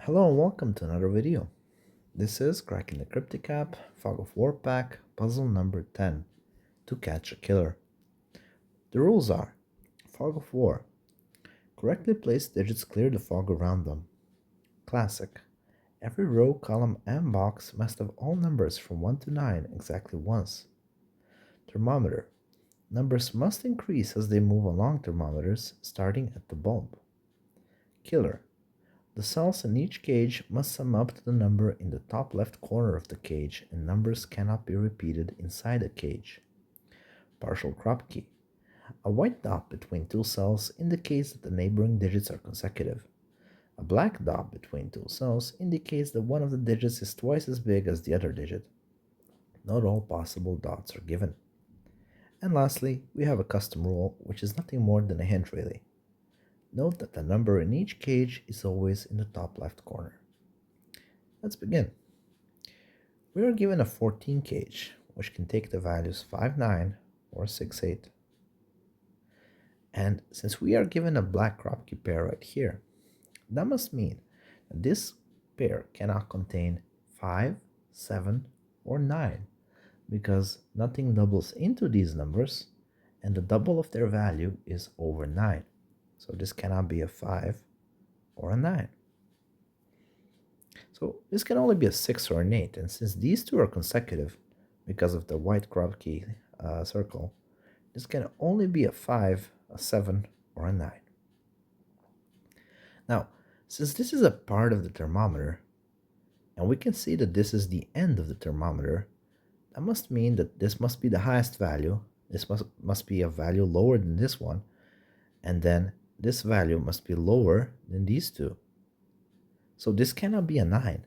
Hello and welcome to another video. This is Cracking the Cryptic app, Fog of War pack, puzzle number 10, to catch a killer. The rules are: Fog of War. Correctly placed digits clear the fog around them. Classic. Every row, column, and box must have all numbers from 1 to 9 exactly once. Thermometer. Numbers must increase as they move along thermometers, starting at the bulb. Killer. The cells in each cage must sum up to the number in the top left corner of the cage, and numbers cannot be repeated inside a cage. Partial Kropki. A white dot between two cells indicates that the neighboring digits are consecutive. A black dot between two cells indicates that one of the digits is twice as big as the other digit. Not all possible dots are given. And lastly, we have a custom rule, which is nothing more than a hint really. Note that the number in each cage is always in the top left corner. Let's begin. We are given a 14 cage, which can take the values 5, 9 or 6, 8. And since we are given a black Kropki pair right here, that must mean that this pair cannot contain 5, 7, or 9, because nothing doubles into these numbers, and the double of their value is over 9. So this cannot be a 5 or a 9. So this can only be a 6 or an 8, and since these two are consecutive because of the white Kropki circle, this can only be a 5, a 7, or a 9. Now, since this is a part of the thermometer, and we can see that this is the end of the thermometer, that must mean that this must be the highest value, this must be a value lower than this one, and then this value must be lower than these two. So this cannot be a 9,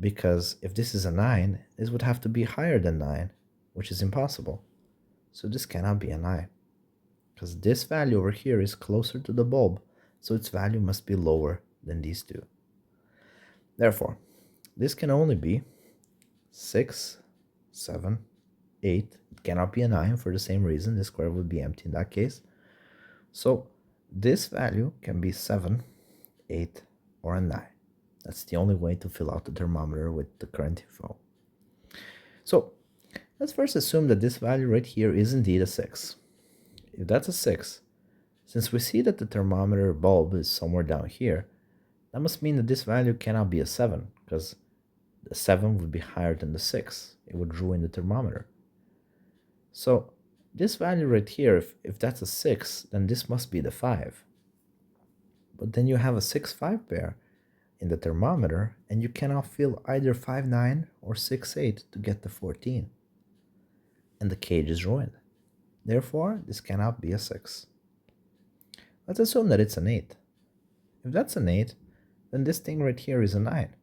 because if this is a 9, this would have to be higher than 9, which is impossible. So this cannot be a 9, because this value over here is closer to the bulb, so its value must be lower than these two. Therefore, this can only be 6, 7, 8. It cannot be a 9 for the same reason. This square would be empty in that case. So this value can be 7, 8, or a 9. That's the only way to fill out the thermometer with the current info. So let's first assume that this value right here is indeed a 6. If that's a 6, since we see that the thermometer bulb is somewhere down here, that must mean that this value cannot be a 7, because the 7 would be higher than the 6. It would ruin the thermometer. So this value right here, if that's a 6, then this must be the 5. But then you have a 6, 5 pair in the thermometer, and you cannot fill either 5, 9 or 6, 8 to get the 14. And the cage is ruined. Therefore, this cannot be a 6. Let's assume that it's an 8. If that's an 8, then this thing right here is a 9.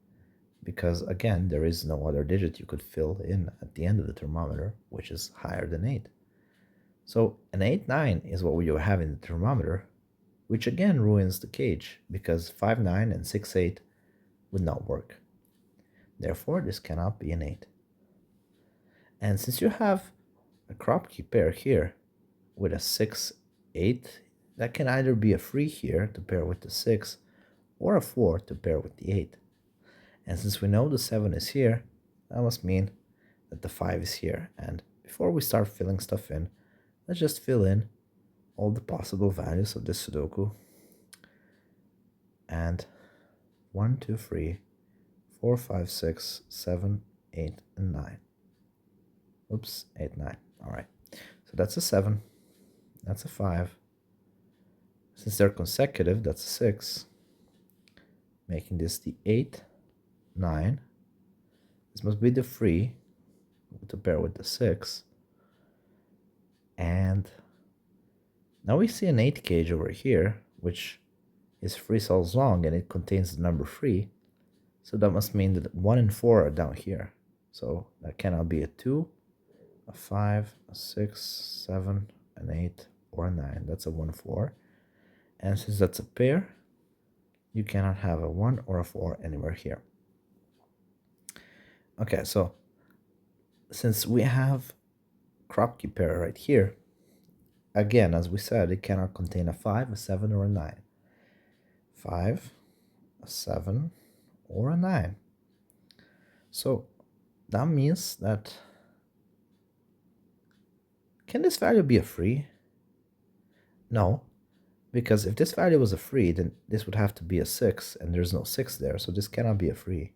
Because again, there is no other digit you could fill in at the end of the thermometer, which is higher than 8. So an 8, 9 is what we have in the thermometer, which again ruins the cage, because 5, 9 and 6, 8 would not work. Therefore, this cannot be an 8. And since you have a Kropki pair here with a 6, 8, that can either be a 3 here to pair with the 6, or a 4 to pair with the 8. And since we know the 7 is here, that must mean that the 5 is here. And before we start filling stuff in, let's just fill in all the possible values of this Sudoku. And 1, 2, 3, 4, 5, 6, 7, 8, and 9. Oops, 8, 9. All right. So that's a 7. That's a 5. Since they're consecutive, that's a 6. Making this the 8, 9. This must be the 3 to pair with the 6. And now we see an 8 cage over here, which is 3 cells long, and it contains the number 3. So that must mean that 1 and 4 are down here. So that cannot be a 2, a 5, a 6, 7, an 8, or a 9. That's a 1, 4. And since that's a pair, you cannot have a 1 or a 4 anywhere here. Okay, so since we have Kropki pair right here, again, as we said, it cannot contain a 5, a 7, or a 9. 5, a 7, or a 9. So that means that, can this value be a free? No, because if this value was a free, then this would have to be a 6, and there's no 6 there, so this cannot be a free.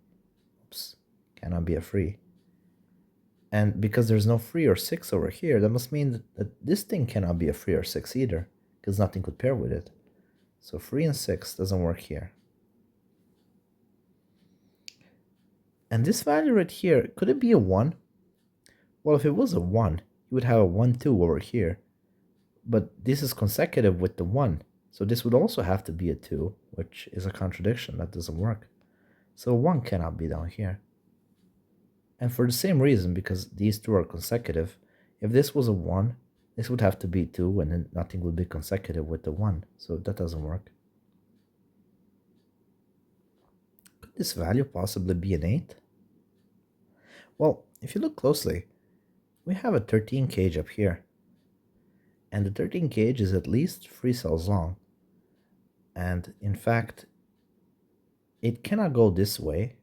Oops, cannot be a free. And because there's no 3 or 6 over here, that must mean that this thing cannot be a 3 or 6 either, because nothing could pair with it. So 3 and 6 doesn't work here. And this value right here, could it be a 1? Well, if it was a 1, you would have a 1, 2 over here. But this is consecutive with the 1. So this would also have to be a 2, which is a contradiction. That doesn't work. So 1 cannot be down here. And for the same reason, because these two are consecutive, if this was a 1, this would have to be 2, and then nothing would be consecutive with the 1. So that doesn't work. Could this value possibly be an 8? Well, if you look closely, we have a 13 cage up here. And the 13 cage is at least 3 cells long. And in fact, it cannot go this way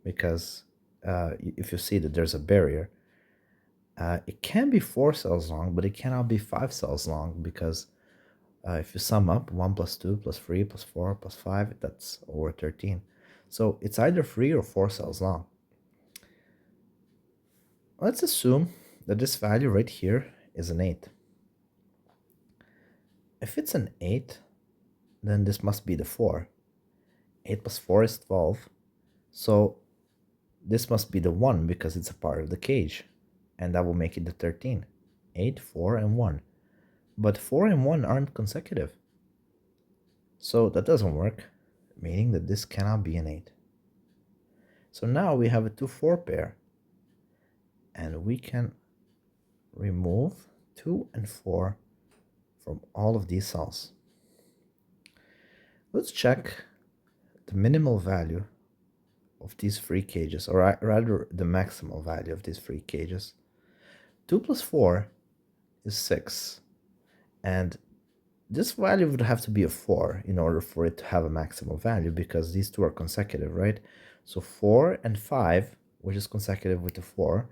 because if you see that there's a barrier, it can be 4 cells long, but it cannot be 5 cells long because if you sum up 1 plus 2 plus 3 plus 4 plus 5, that's over 13. So it's either 3 or 4 cells long. Let's assume that this value right here is an 8. If it's an 8, then this must be the 4. 8 plus 4 is 12. So this must be the 1 because it's a part of the cage. And that will make it the 13. 8, 4, and 1. But 4 and 1 aren't consecutive. So that doesn't work, meaning that this cannot be an 8. So now we have a 2, 4 pair. And we can remove 2 and 4 from all of these cells. Let's check the minimal value of these 3 cages, or rather the maximal value of these 3 cages. 2 plus 4 is 6, and this value would have to be a 4 in order for it to have a maximal value, because these two are consecutive, right? So 4 and 5, which is consecutive with the 4,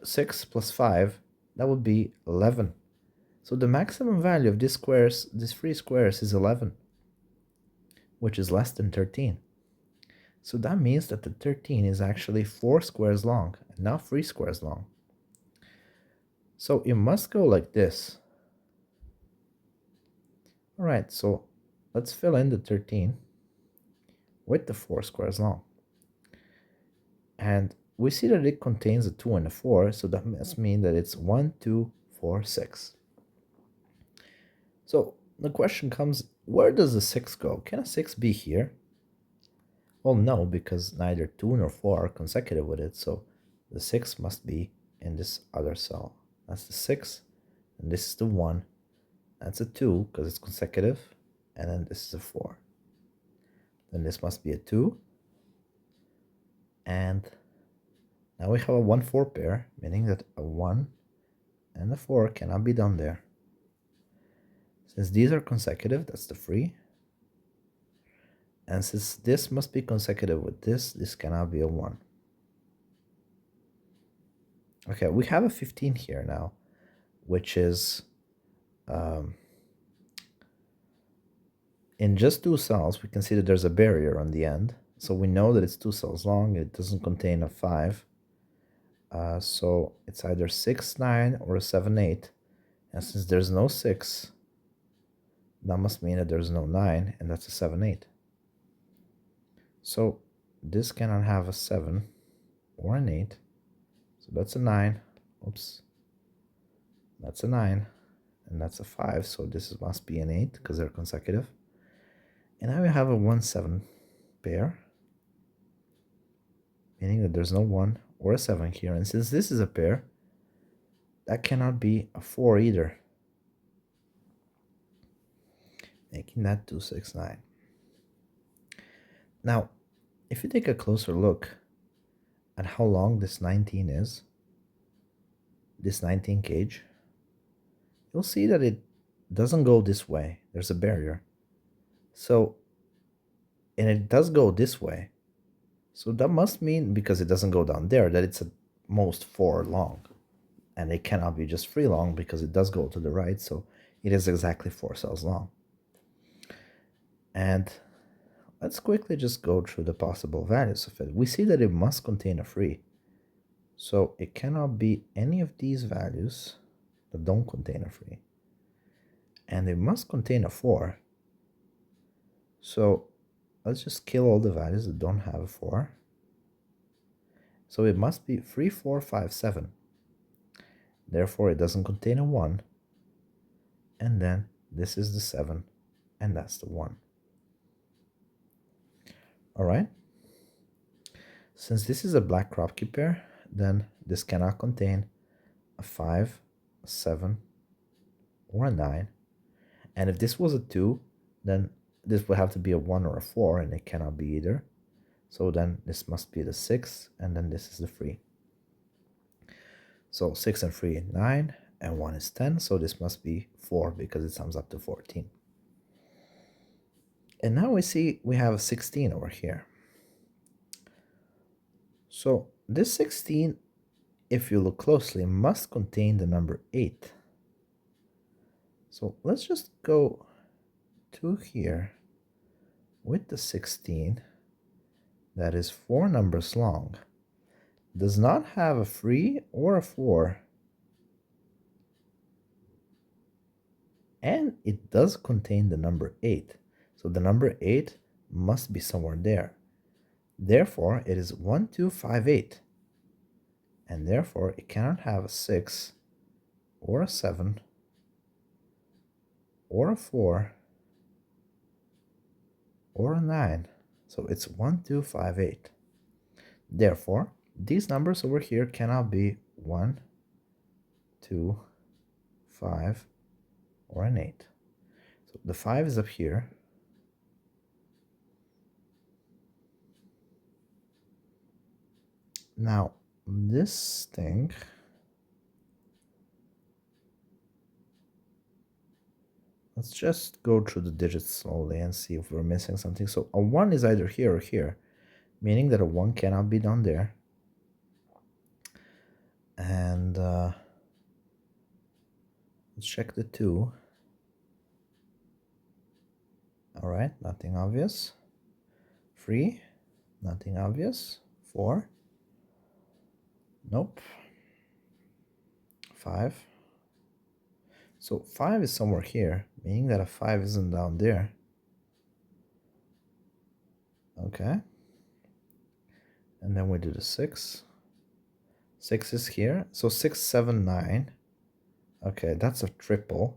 6 plus 5, that would be 11. So the maximum value of these 3 squares is 11, which is less than 13. So that means that the 13 is actually 4 squares long, and not 3 squares long. So it must go like this. All right, so let's fill in the 13 with the 4 squares long. And we see that it contains a 2 and a 4, so that must mean that it's 1, 2, 4, 6. So the question comes, where does the 6 go? Can a 6 be here? Well, no, because neither 2 nor 4 are consecutive with it, so the 6 must be in this other cell. That's the 6, and this is the 1. That's a 2, because it's consecutive, and then this is a 4. Then this must be a 2, and now we have a 1, 4 pair, meaning that a 1 and a 4 cannot be done there. Since these are consecutive, that's the 3. And since this must be consecutive with this cannot be a 1. Okay, we have a 15 here now, which is in just 2 cells. We can see that there's a barrier on the end. So we know that it's 2 cells long. It doesn't contain a 5. So it's either 6, 9 or a 7, 8. And since there's no 6, that must mean that there's no 9, and that's a 7, 8. So this cannot have a 7 or an 8. So that's a 9. Oops. That's a 9. And that's a 5. So this must be an 8 because they're consecutive. And now we have a 1, 7 pair, meaning that there's no 1 or a 7 here. And since this is a pair, that cannot be a 4 either, making that 2, 6, 9. Now, if you take a closer look at how long this 19 is, this 19 cage, you'll see that it doesn't go this way. There's a barrier. So and it does go this way. So that must mean, because it doesn't go down there, that it's at most 4 long. And it cannot be just 3 long because it does go to the right, so it is exactly 4 cells long. And let's quickly just go through the possible values of it. We see that it must contain a 3. So it cannot be any of these values that don't contain a 3. And it must contain a 4. So let's just kill all the values that don't have a 4. So it must be 3, 4, 5, 7. Therefore, it doesn't contain a 1. And then this is the 7, and that's the 1. All right? Since this is a black Kropki pair, then this cannot contain a 5, a 7, or a 9. And if this was a 2, then this would have to be a 1 or a 4, and it cannot be either. So then this must be the 6, and then this is the 3. So 6 and 3, 9, and 1 is 10, so this must be 4 because it sums up to 14. And now we see we have a 16 over here. So this 16, if you look closely, must contain the number 8. So let's just go to here with the 16, that is 4 numbers long, does not have a 3 or a 4, and it does contain the number 8. So the number 8 must be somewhere there. Therefore, it is 1, 2, 5, 8. And therefore, it cannot have a 6 or a 7 or a 4 or a 9. So it's 1, 2, 5, 8. Therefore, these numbers over here cannot be 1, 2, 5, or an 8. So the 5 is up here. Now, this thing, let's just go through the digits slowly and see if we're missing something. So a 1 is either here or here, meaning that a 1 cannot be down there. And let's check the 2. All right, nothing obvious. 3, nothing obvious. 4, nope. 5. So 5 is somewhere here, meaning that a 5 isn't down there. Okay. And then we do the 6. 6 is here. So 6, 7, 9. Okay, that's a triple,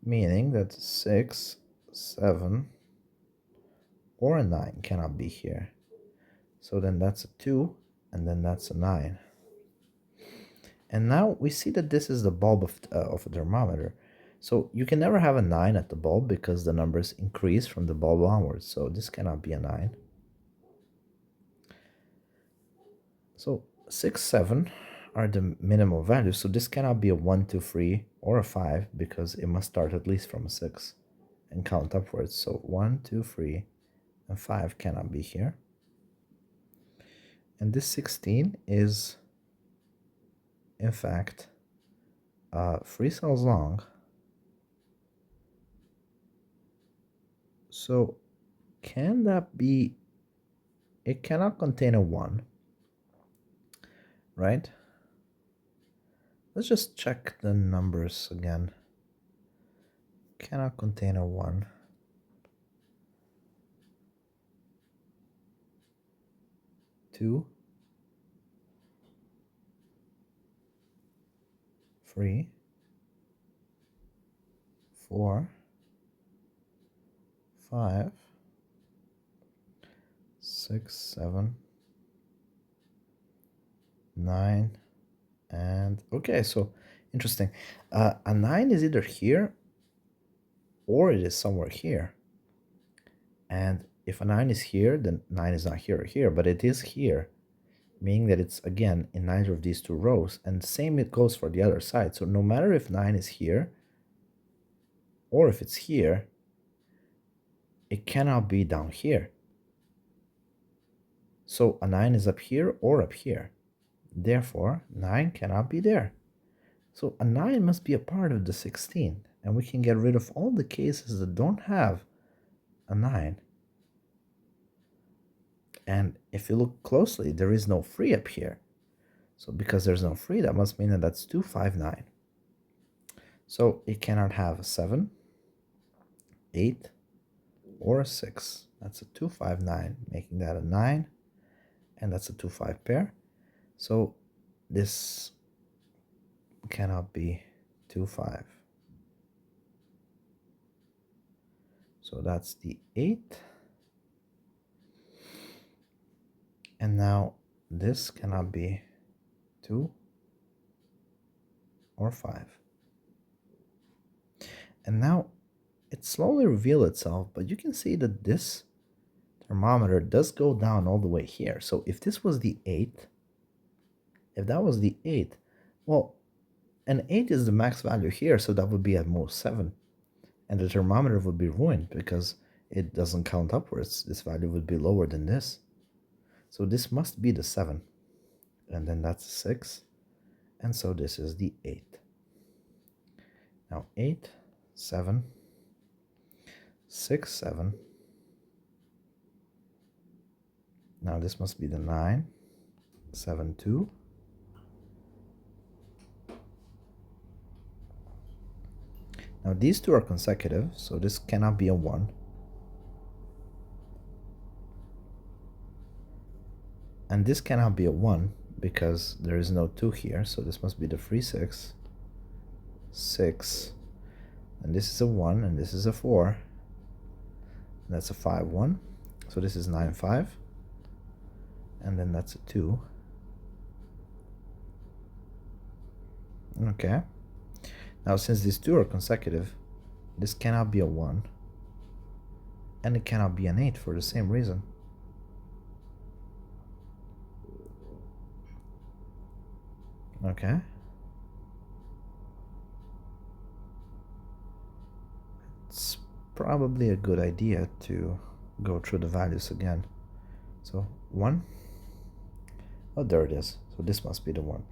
meaning that 6, 7, or a 9 cannot be here. So then that's a 2, and then that's a 9. And now we see that this is the bulb of a thermometer. So you can never have a 9 at the bulb because the numbers increase from the bulb onwards. So this cannot be a 9. So 6, 7 are the minimal values. So this cannot be a 1, 2, 3, or a 5 because it must start at least from a 6 and count upwards. So 1, 2, 3, and 5 cannot be here. And this 16 is, in fact, 3 cells long. So can that be, it cannot contain a 1, right? Let's just check the numbers again. Cannot contain a 1. Two, 3, 4, 5, 6, 7, 9, and okay, so interesting. A 9 is either here or it is somewhere here. And if a 9 is here, then 9 is not here or here, but it is here, meaning that it's again in neither of these two rows. And same it goes for the other side. So no matter if 9 is here or if it's here, it cannot be down here So a 9 is up here or up here. Therefore, 9 cannot be there. So a 9 must be a part of the 16, and we can get rid of all the cases that don't have a 9. And if you look closely, there is no 3 up here. So because there's no 3, that must mean that that's 259. So it cannot have a 7, 8, or a 6. That's a 259, making that a 9, and that's a 2-5 pair. So this cannot be 2-5. So that's the 8. And now this cannot be 2 or 5. And now it slowly revealed itself, but you can see that this thermometer does go down all the way here. So if this was the 8, if that was the 8, well, an 8 is the max value here, so that would be at most 7. And the thermometer would be ruined because it doesn't count upwards. This value would be lower than this. So this must be the 7. And then that's 6. And so this is the 8. Now 8, 7, 6, 7. Now this must be the 9, 7, 2. Now these two are consecutive, so this cannot be a 1. And this cannot be a 1 because there is no 2 here, so this must be the 3, 6, 6. And this is a 1, and this is a 4. And that's a 5, 1. So this is 9, 5. And then that's a 2. Okay. Now since these two are consecutive, this cannot be a 1. And it cannot be an 8 for the same reason. Okay. It's probably a good idea to go through the values again. So 1. Oh, there it is. So this must be the 1.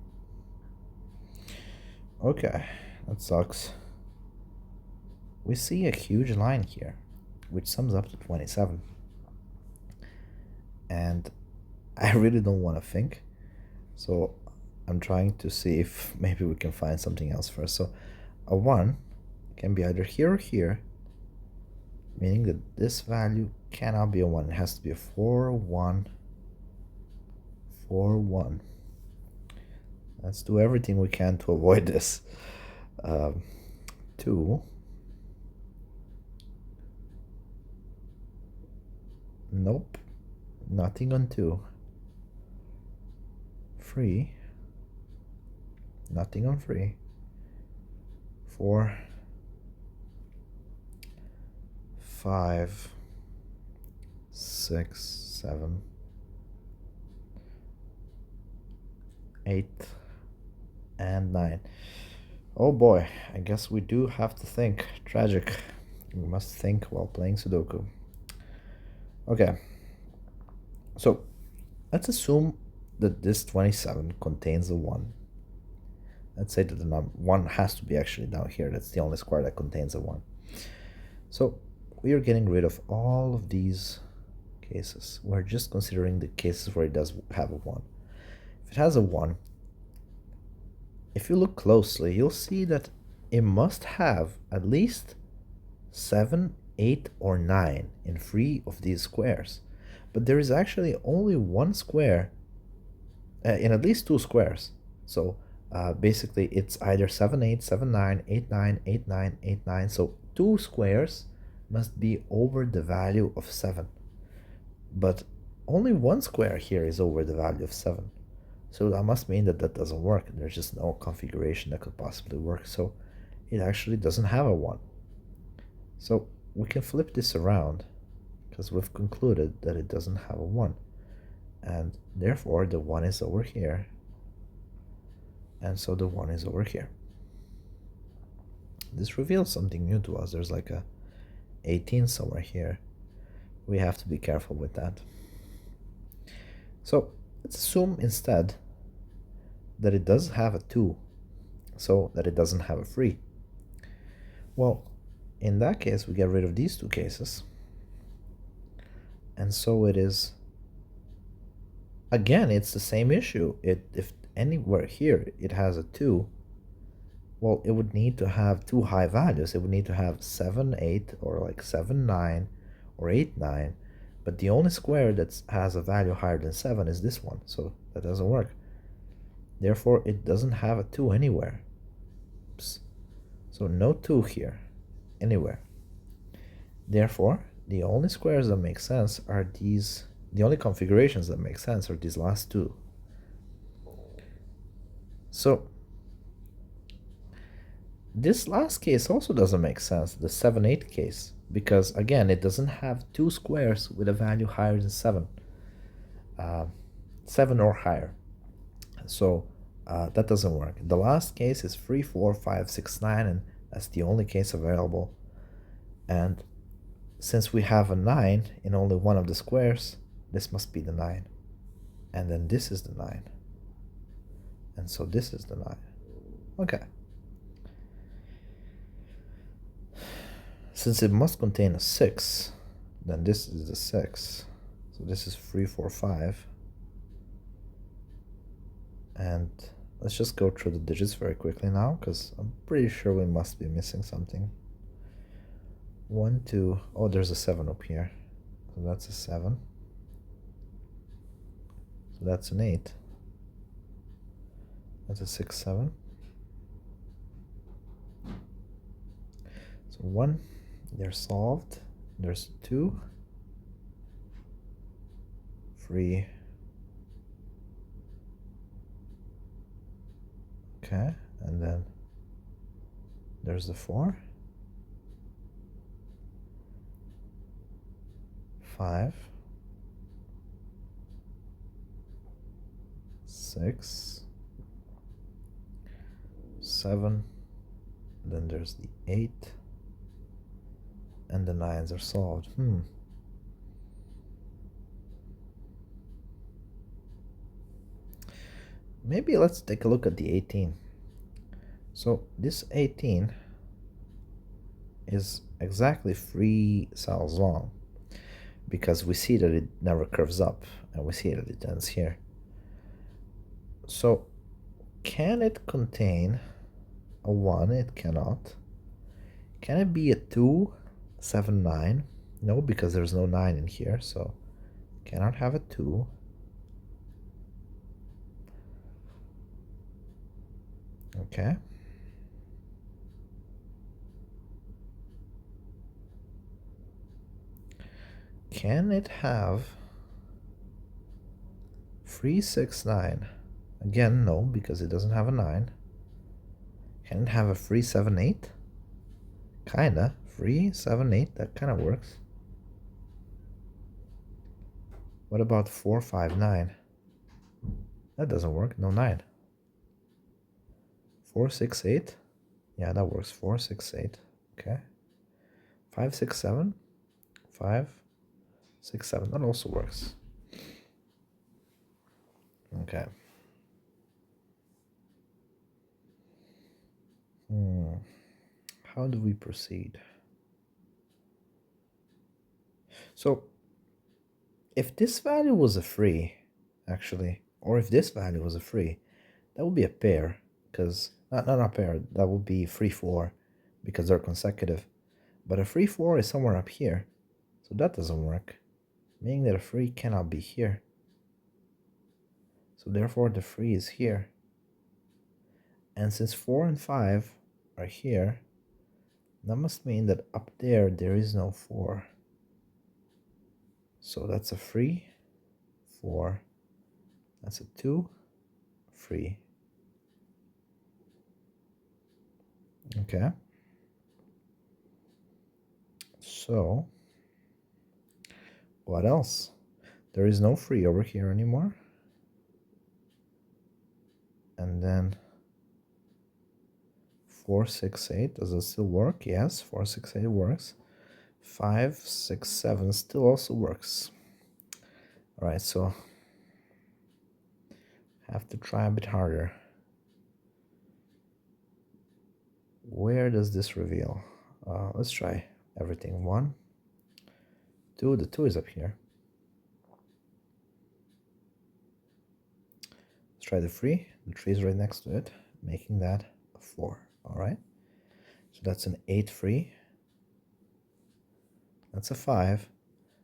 Okay, that sucks. We see a huge line here, which sums up to 27. And I really don't want to think. So I'm trying to see if maybe we can find something else first. So a 1 can be either here or here, meaning that this value cannot be a 1. It has to be a 4, 1, 4, 1. Let's do everything we can to avoid this. 2. Nope. Nothing on 2. 3. Nothing on 3. 4. 5. 6, 7. 8. And 9. Oh boy, I guess we do have to think. Tragic. We must think while playing Sudoku. Okay. So, let's assume that this 27 contains a 1. Let's say that the number 1 has to be actually down here. That's the only square that contains a 1. So, we are getting rid of all of these cases. We're just considering the cases where it does have a 1. If it has a 1, if you look closely, you'll see that it must have at least 7, 8, or 9 in 3 of these squares. But there is actually only one square in at least 2 squares. So basically it's either 7, 8, 7, 9, 8, 9, 8, 9, 8, 9. So 2 squares must be over the value of 7. But only one square here is over the value of 7. So that must mean that that doesn't work. There's just no configuration that could possibly work. So it actually doesn't have a 1. So we can flip this around because we've concluded that it doesn't have a 1. And therefore the 1 is over here. And so the 1 is over here. This reveals something new to us. There's like a 18 somewhere here. We have to be careful with that. So let's assume instead that it does have a 2, so that it doesn't have a 3. Well, in that case, we get rid of these two cases. And so it is, again, it's the same issue. If anywhere here it has a 2, well, it would need to have two high values. It would need to have 7, 8, or like 7, 9, or 8, 9. But the only square that has a value higher than 7 is this one, so that doesn't work. Therefore, it doesn't have a 2 anywhere. Oops. So no 2 here, anywhere. Therefore, the only squares that make sense are these, the only configurations that make sense are these last two. So this last case also doesn't make sense, the 7, 8 case, because again, it doesn't have two squares with a value higher than 7. 7 or higher. So that doesn't work. The last case is 3, 4, 5, 6, 9, and that's the only case available. And since we have a 9 in only one of the squares, this must be the 9. And then this is the 9. And so this is the 9. Okay. Since it must contain a 6, then this is the 6. So this is 3, 4, 5. And let's just go through the digits very quickly now, because I'm pretty sure we must be missing something. 1, 2, oh, there's a 7 up here. So that's a 7. So that's an 8. That's a 6, 7. So 1, they're solved. There's 2, 3. Okay, and then there's the 4, 5, 6, 7, then there's the 8, and the 9s are solved. Maybe let's take a look at the 18. So this 18 is exactly 3 cells long, because we see that it never curves up, and we see that it ends here. So can it contain a 1? It cannot. Can it be a 2, 7, 9? No, because there's no 9 in here, so cannot have a 2. Okay. Can it have 3, 6, 9? Again, no, because it doesn't have a 9. Can it have a 3, 7, 8? Kinda. 3, 7, 8, that kind of works. What about 4, 5, 9? That doesn't work, no 9. 4, 6, 8? Yeah, that works. 4, 6, 8. Okay. 5, 6, 7? 5, 6, 7. That also works. Okay. How do we proceed? So, if this value was a 3, actually, or if this value was a 3, that would be a pair, because, not a pair, that would be 3, 4, because they're consecutive. But a 3, 4 is somewhere up here, so that doesn't work, meaning that a 3 cannot be here. So therefore the 3 is here. And since 4 and 5 are here, that must mean that up there is no 4. So that's a 3, 4, that's a 2, 3. Okay. So, what else? There is no 3 over here anymore. And then 4, 6, 8, does it still work? Yes, 4, 6, 8 works. 5, 6, 7 still also works. All right, so Have to try a bit harder. Where does this reveal? Let's try everything. 1, 2. The 2 is up here. Let's try the 3. The 3 is right next to it, making that a 4. All right. So that's an 8 3. That's a 5.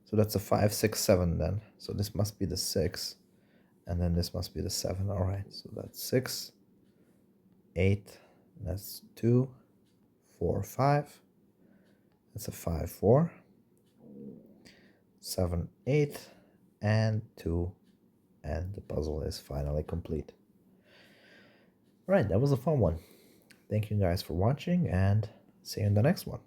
So that's a 5 6 7 then. So this must be the 6, and then this must be the 7. All right. So that's 6, 8. That's 2, 4 5. That's a 5 4. 7 8 and 2, and the puzzle is finally complete. All right, that was a fun one. Thank you guys for watching, and see you in the next one.